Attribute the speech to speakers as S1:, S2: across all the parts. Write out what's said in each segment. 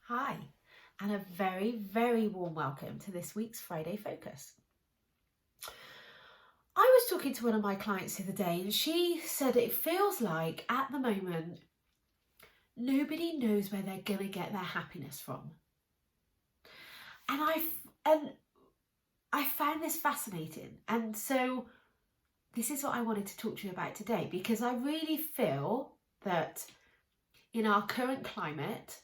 S1: Hi, and a very, very warm welcome to this week's Friday Focus. I was talking to one of my clients the other day and she said it feels like at the moment nobody knows where they're going to get their happiness from. And I found this fascinating, and so this is what I wanted to talk to you about today, because I really feel that in our current climate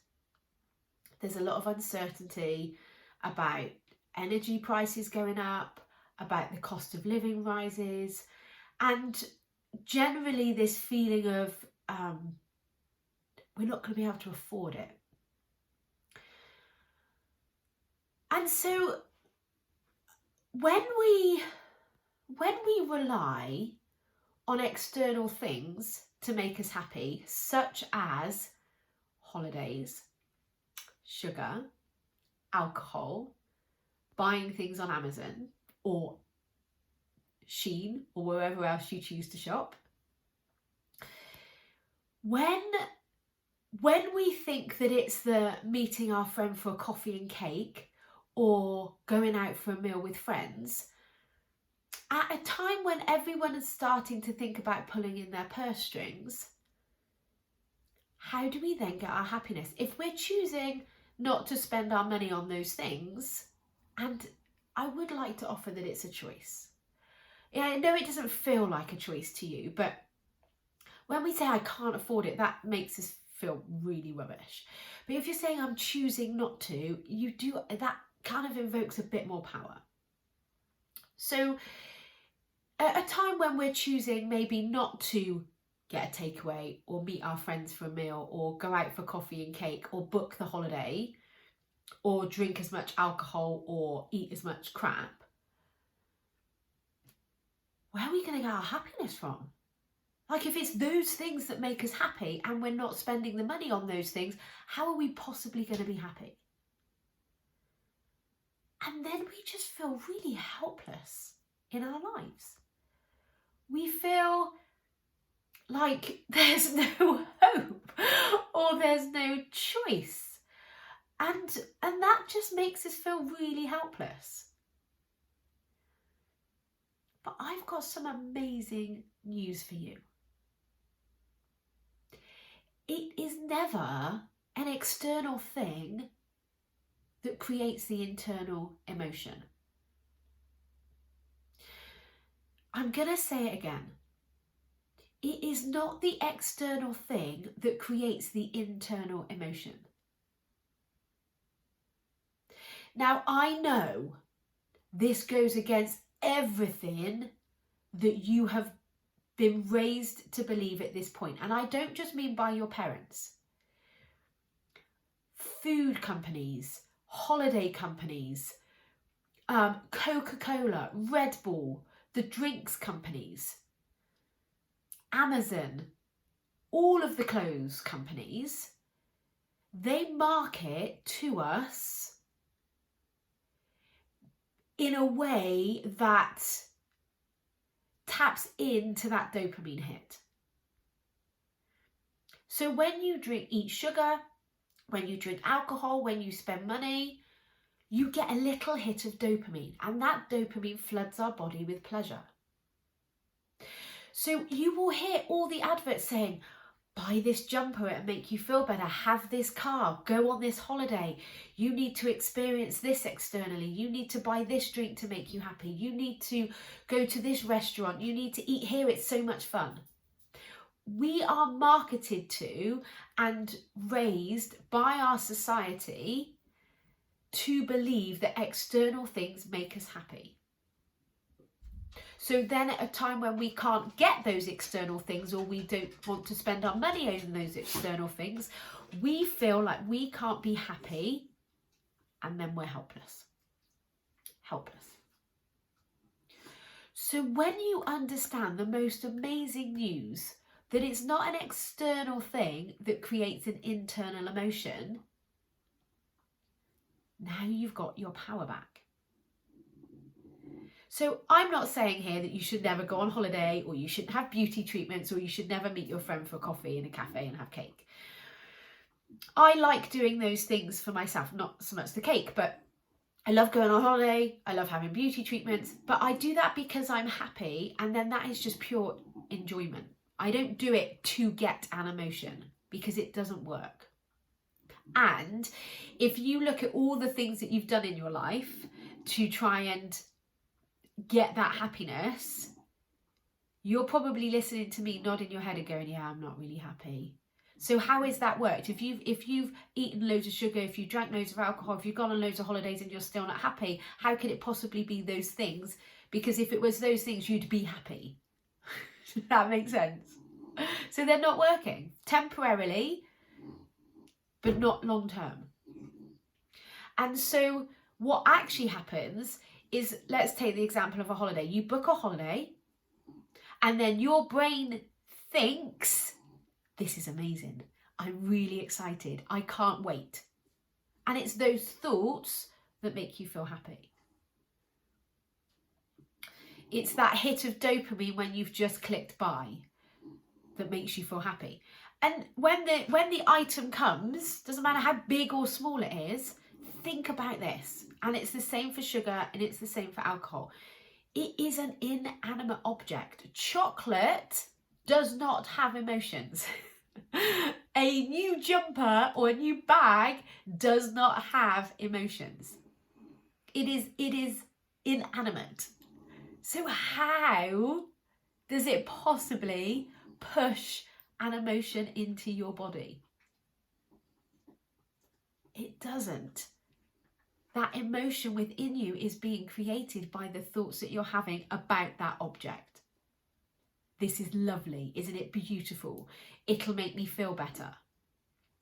S1: there's a lot of uncertainty about energy prices going up, about the cost of living rises, and generally this feeling of we're not going to be able to afford it. And so when we rely on external things to make us happy, such as holidays, sugar, alcohol, buying things on Amazon or Shein or wherever else you choose to shop, when we think that it's the meeting our friend for a coffee and cake or going out for a meal with friends, at a time when everyone is starting to think about pulling in their purse strings, how do we then get our happiness? If we're choosing not to spend our money on those things, and I would like to offer that it's a choice. Yeah, I know it doesn't feel like a choice to you, but when we say I can't afford it, that makes us feel really rubbish. But if you're saying I'm choosing not to, that kind of invokes a bit more power. So at a time when we're choosing maybe not to get a takeaway or meet our friends for a meal or go out for coffee and cake or book the holiday or drink as much alcohol or eat as much crap, where are we going to get our happiness from? Like, if it's those things that make us happy and we're not spending the money on those things, how are we possibly going to be happy? And then we just feel really helpless in our lives. We feel like there's no hope or there's no choice. And that just makes us feel really helpless. But I've got some amazing news for you. It is never an external thing that creates the internal emotion. I'm going to say it again. It is not the external thing that creates the internal emotion. Now, I know this goes against everything that you have been raised to believe at this point. And I don't just mean by your parents. Food companies, holiday companies, Coca-Cola, Red Bull, the drinks companies, Amazon, all of the clothes companies, they market to us in a way that taps into that dopamine hit. So when you eat sugar, when you drink alcohol, when you spend money, you get a little hit of dopamine, and that dopamine floods our body with pleasure. So you will hear all the adverts saying, buy this jumper, it'll make you feel better, have this car, go on this holiday, you need to experience this externally, you need to buy this drink to make you happy, you need to go to this restaurant, you need to eat here, it's so much fun. We are marketed to and raised by our society to believe that external things make us happy. So then at a time when we can't get those external things, or we don't want to spend our money on those external things, we feel like we can't be happy, and then we're helpless. Helpless. So when you understand the most amazing news, that it's not an external thing that creates an internal emotion, now you've got your power back. So I'm not saying here that you should never go on holiday, or you shouldn't have beauty treatments, or you should never meet your friend for coffee in a cafe and have cake. I like doing those things for myself, not so much the cake, but I love going on holiday, I love having beauty treatments, but I do that because I'm happy, and then that is just pure enjoyment. I don't do it to get an emotion because it doesn't work. And if you look at all the things that you've done in your life to try and get that happiness, you're probably listening to me, nodding your head and going, yeah, I'm not really happy. So how is that worked? If you've eaten loads of sugar, if you drank loads of alcohol, if you've gone on loads of holidays and you're still not happy, how could it possibly be those things? Because if it was those things, you'd be happy. That makes sense. So they're not working. Temporarily, but not long term. And so what actually happens is, let's take the example of a holiday. You book a holiday, and then your brain thinks, this is amazing. I'm really excited. I can't wait. And it's those thoughts that make you feel happy. It's that hit of dopamine when you've just clicked buy that makes you feel happy. And when the item comes, doesn't matter how big or small it is, think about this. And it's the same for sugar, and it's the same for alcohol. It is an inanimate object. Chocolate does not have emotions. A new jumper or a new bag does not have emotions. It is inanimate. So how does it possibly push an emotion into your body? It doesn't. That emotion within you is being created by the thoughts that you're having about that object. This is lovely, isn't it beautiful? It'll make me feel better.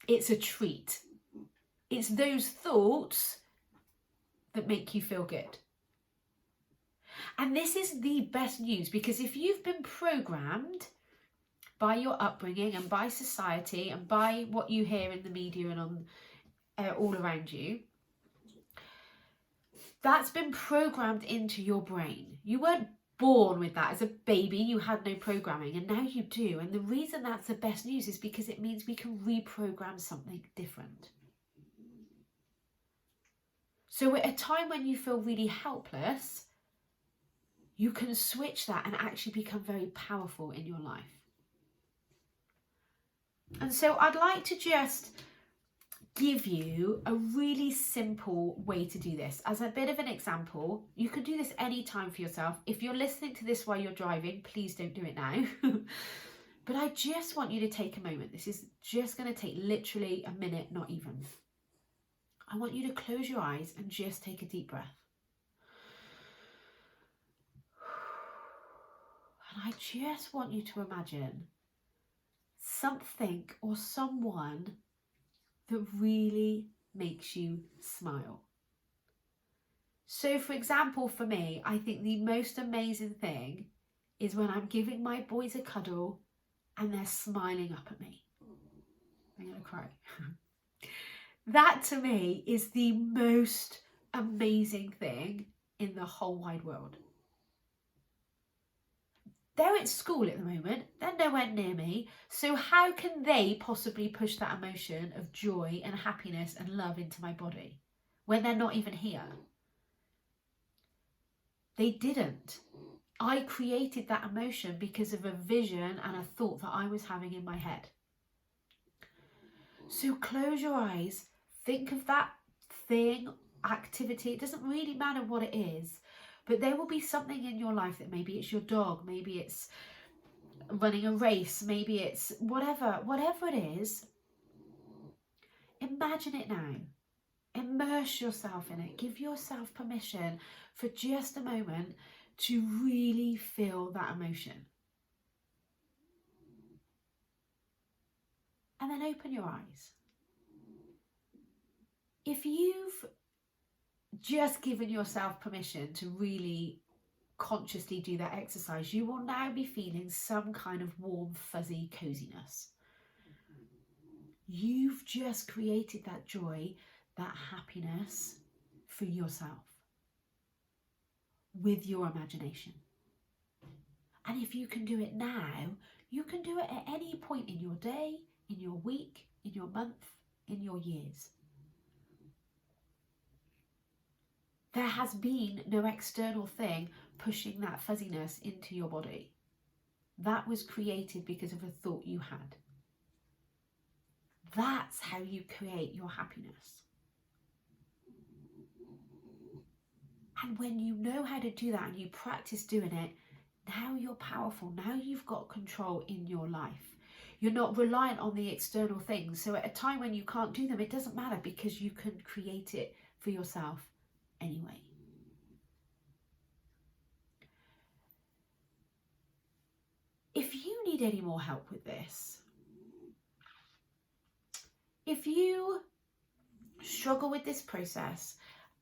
S1: It's a treat. It's those thoughts that make you feel good. And this is the best news, because if you've been programmed by your upbringing and by society and by what you hear in the media and on all around you, that's been programmed into your brain. You weren't born with that. As a baby, you had no programming, and now you do. And the reason that's the best news is because it means we can reprogram something different. So at a time when you feel really helpless, you can switch that and actually become very powerful in your life. And so I'd like to just give you a really simple way to do this. As a bit of an example, you can do this anytime for yourself. If you're listening to this while you're driving, please don't do it now. But I just want you to take a moment. This is just going to take literally a minute, not even. I want you to close your eyes and just take a deep breath. And I just want you to imagine something or someone that really makes you smile. So for example, for me, I think the most amazing thing is when I'm giving my boys a cuddle and they're smiling up at me. I'm going to cry. That to me is the most amazing thing in the whole wide world. They're at school at the moment, they're nowhere near me, so how can they possibly push that emotion of joy and happiness and love into my body when they're not even here? They didn't. I created that emotion because of a vision and a thought that I was having in my head. So close your eyes, think of that thing, activity, it doesn't really matter what it is. But there will be something in your life that maybe it's your dog, maybe it's running a race, maybe it's whatever it is. Imagine it now. Immerse yourself in it. Give yourself permission for just a moment to really feel that emotion. And then open your eyes. If you've just given yourself permission to really consciously do that exercise, you will now be feeling some kind of warm, fuzzy coziness. You've just created that joy, that happiness for yourself with your imagination. And if you can do it now, you can do it at any point in your day, in your week, in your month, in your years. There has been no external thing pushing that fuzziness into your body. That was created because of a thought you had. That's how you create your happiness. And when you know how to do that and you practice doing it, now you're powerful. Now you've got control in your life. You're not reliant on the external things. So at a time when you can't do them, it doesn't matter because you can create it for yourself anyway. If you need any more help with this, if you struggle with this process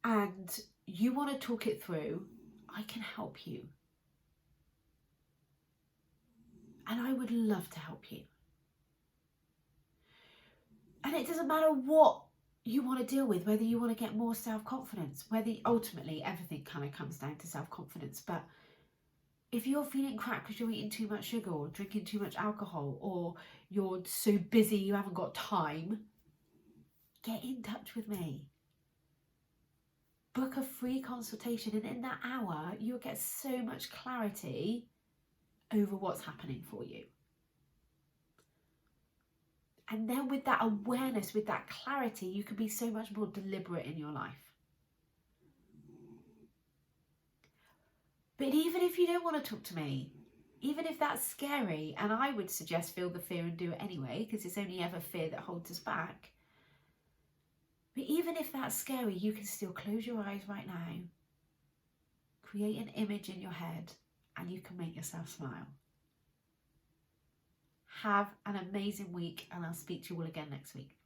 S1: and you want to talk it through, I can help you. And I would love to help you. And it doesn't matter what you want to deal with, whether you want to get more self-confidence, whether ultimately everything kind of comes down to self-confidence. But if you're feeling crap because you're eating too much sugar or drinking too much alcohol, or you're so busy you haven't got time, get in touch with me. Book a free consultation, and in that hour you'll get so much clarity over what's happening for you. And then with that awareness, with that clarity, you can be so much more deliberate in your life. But even if you don't want to talk to me, even if that's scary, and I would suggest feel the fear and do it anyway, because it's only ever fear that holds us back. But even if that's scary, you can still close your eyes right now, create an image in your head, and you can make yourself smile. Have an amazing week, and I'll speak to you all again next week.